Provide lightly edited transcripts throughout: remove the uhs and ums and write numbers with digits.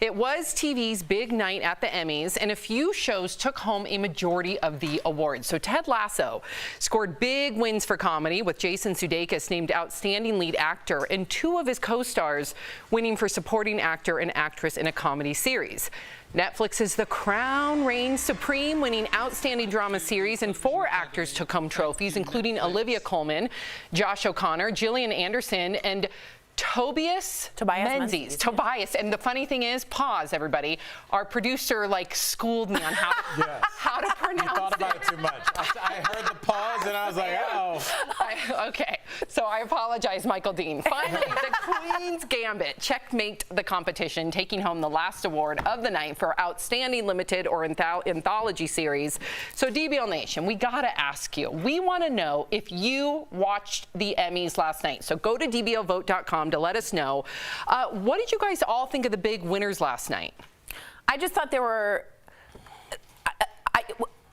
It was TV's big night at the Emmys, and a few shows took home a majority of the awards. So Ted Lasso scored big wins for comedy, with Jason Sudeikis named Outstanding Lead Actor and two of his co-stars winning for Supporting Actor and Actress in a Comedy Series. Netflix's The Crown reigns supreme, winning Outstanding Drama Series, and 4 actors took home trophies, including Olivia Colman, Josh O'Connor, Gillian Anderson, and Tobias Menzies. Tobias. And the funny thing is, pause, everybody. Our producer, schooled me on how to pronounce it. You thought about it too much. I heard the pause, and I was like, oh. Okay. So I apologize, Michael Dean. Finally, the Queen's Gambit checkmate the competition, taking home the last award of the night for Outstanding Limited or Anthology Series. So, DBL Nation, we got to ask you. We want to know if you watched the Emmys last night. So go to dblvote.com to let us know. What did you guys all think of the big winners last night? I just thought there were.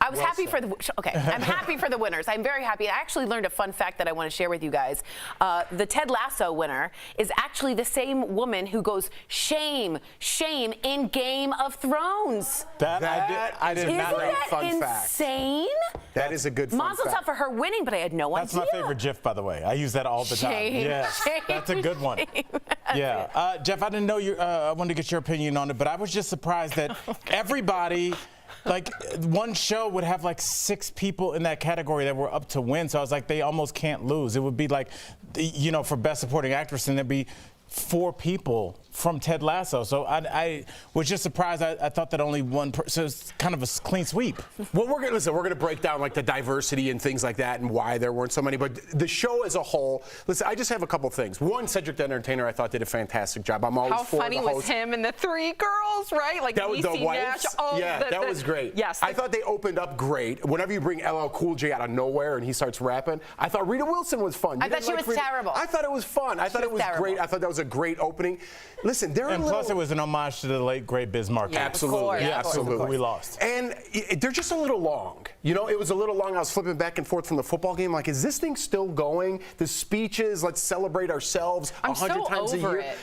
I was happy for the. Okay, I'm happy for the winners. I'm very happy. I actually learned a fun fact that I want to share with you guys. The Ted Lasso winner is actually the same woman who goes shame, shame in Game of Thrones. I did not know. Isn't that insane? That is a good fun Mazel tov for her winning, but I had no idea. That's my favorite GIF, by the way. I use that all the time. Yeah, that's a good one. Yeah, Jeff, I didn't know you. I wanted to get your opinion on it, but I was just surprised that everybody. One show would have 6 people in that category that were up to win. So I was like, they almost can't lose. It would be for Best Supporting Actress, and there'd be 4 people from Ted Lasso. So I was just surprised. I thought that only one person, so it's kind of a clean sweep. Well, we're gonna break down the diversity and things like that and why there weren't so many. But the show as a whole, listen, I just have a couple things. One, Cedric the Entertainer, I thought did a fantastic job. I'm always for the host. How funny was him and the 3 girls, right? That was the wives. That was great. Yes. I thought they opened up great. Whenever you bring LL Cool J out of nowhere and he starts rapping, I thought Rita Wilson was fun. I thought she was terrible. I thought it was fun. I thought it was great. I thought that was a great opening. Listen, plus it was an homage to the late great Biz Markie. Absolutely, absolutely. We lost. And they're just a little long. It was a little long. I was flipping back and forth from the football game. Is this thing still going? The speeches, let's celebrate ourselves 100 times a year.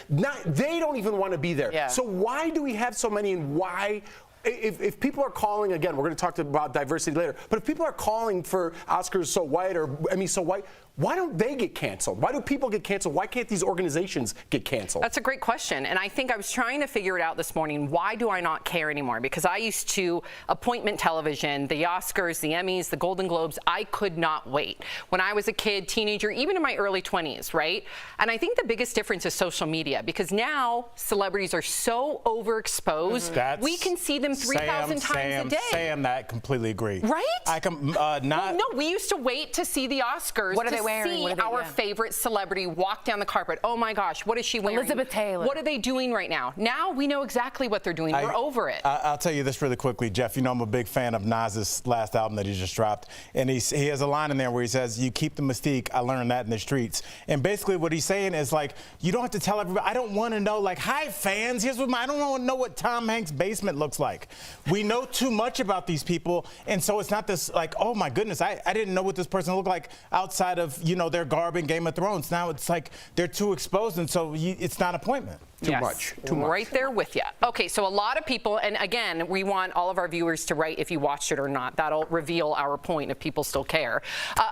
They don't even want to be there. Yeah. So why do we have so many, and why? If people are calling, again, we're going to talk about diversity later, but if people are calling for Oscars so white or Emmys so white, why don't they get canceled? Why do people get canceled? Why can't these organizations get canceled? That's a great question. And I think I was trying to figure it out this morning. Why do I not care anymore? Because I used to appointment television, the Oscars, the Emmys, the Golden Globes. I could not wait. When I was a kid, teenager, even in my early 20s, right? And I think the biggest difference is social media, because now celebrities are so overexposed. We can see them 3,000 times a day. Sam, that completely agree. Right? No, we used to wait to see the Oscars. What are they wearing? See our favorite celebrity walk down the carpet. Oh my gosh, what is she wearing? Elizabeth Taylor. What are they doing right now? Now we know exactly what they're doing. We're over it. I'll tell you this really quickly, Jeff. I'm a big fan of Nas's last album that he just dropped. And he has a line in there where he says, "You keep the mystique. I learned that in the streets." And basically what he's saying is you don't have to tell everybody. I don't want to know hi fans, here's what I don't want to know what Tom Hanks' basement looks like. We know too much about these people. And so it's not this oh my goodness, I didn't know what this person looked like outside of their garb in Game of Thrones. Now it's they're too exposed, and so it's not appointment. Too much. Right there with you. Okay, so a lot of people, and again, we want all of our viewers to write if you watched it or not. That'll reveal our point if people still care.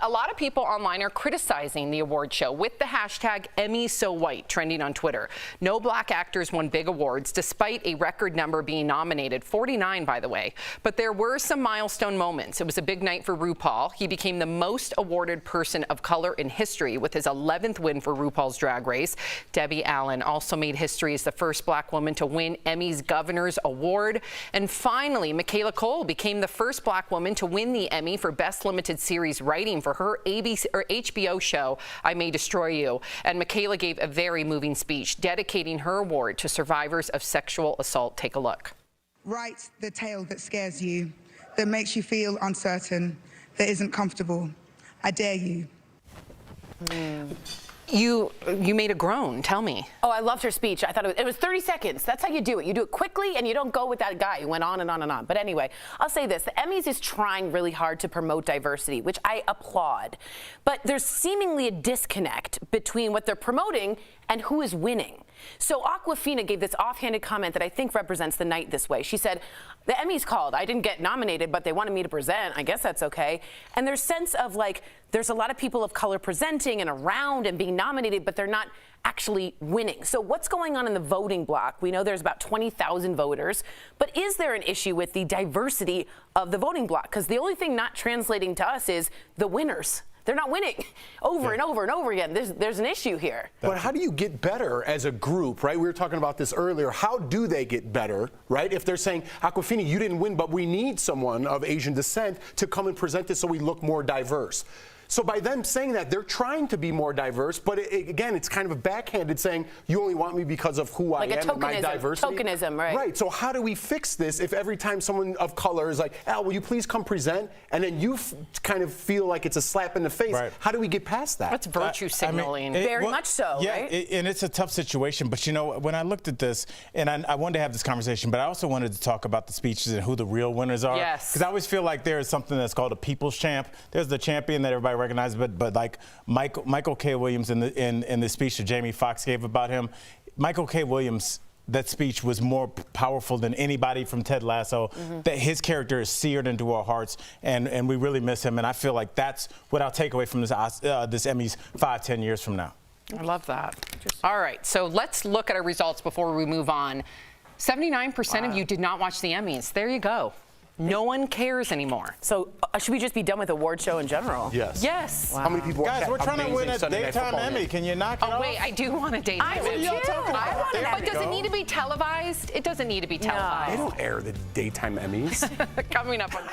A lot of people online are criticizing the award show with the hashtag #EmmysSoWhite trending on Twitter. No black actors won big awards, despite a record number being nominated, 49 by the way. But there were some milestone moments. It was a big night for RuPaul. He became the most awarded person of color in history with his 11th win for RuPaul's Drag Race. Debbie Allen also made history as the first black woman to win Emmy's Governor's Award. And finally, Michaela Cole became the first black woman to win the Emmy for Best Limited Series Writing for her HBO show, I May Destroy You. And Michaela gave a very moving speech dedicating her award to survivors of sexual assault. Take a look. Write the tale that scares you, that makes you feel uncertain, that isn't comfortable. I dare you. You made a groan. Tell me. Oh, I loved her speech. I thought it was 30 seconds. That's how you do it. You do it quickly, and you don't go with that guy who went on and on and on. But anyway, I'll say this. The Emmys is trying really hard to promote diversity, which I applaud. But there's seemingly a disconnect between what they're promoting and who is winning. So Awkwafina gave this offhanded comment that I think represents the night this way. She said, the Emmys called. I didn't get nominated, but they wanted me to present. I guess that's okay. And there's sense of like, there's a lot of people of color presenting and around and being nominated, but they're not actually winning. So what's going on in the voting block? We know there's about 20,000 voters, but is there an issue with the diversity of the voting block? Because the only thing not translating to us is the winners. They're not winning over and over and over again. There's an issue here. But how do you get better as a group, right? We were talking about this earlier. How do they get better, right? If they're saying, Awkwafina, you didn't win, but we need someone of Asian descent to come and present this so we look more diverse. So by them saying that, they're trying to be more diverse, but again, it's kind of a backhanded saying, you only want me because of who I am and my diversity. Tokenism, right. Right, so how do we fix this if every time someone of color is like, Al, will you please come present? And then you kind of feel like it's a slap in the face. Right. How do we get past that? That's virtue signaling. Very much so, yeah, right? And it's a tough situation. But, you know, when I looked at this, and I wanted to have this conversation, but I also wanted to talk about the speeches and who the real winners are. Yes. Because I always feel like there is something that's called a people's champ. There's the champion that everybody recognizes, but like Michael K. Williams in the speech that Jamie Foxx gave about him, Michael K. Williams, that speech was more powerful than anybody from Ted Lasso. That his character is seared into our hearts, and we really miss him. And I feel like that's what I'll take away from this Emmys 5-10 years from now. I love that. All right, so let's look at our results before we move on. 79% of you did not watch the Emmys. There you go. No one cares anymore. So should we just be done with award show in general? Yes. Yes. How many people Guys, watch we're that trying to win amazing a Sunday Night daytime Football Emmy. game? Can you knock it off? Oh, wait, I do want a daytime I Emmy. do too. I want an But Emmy. does it need to be televised? It doesn't need to be televised. They don't air the daytime Emmys. Coming up on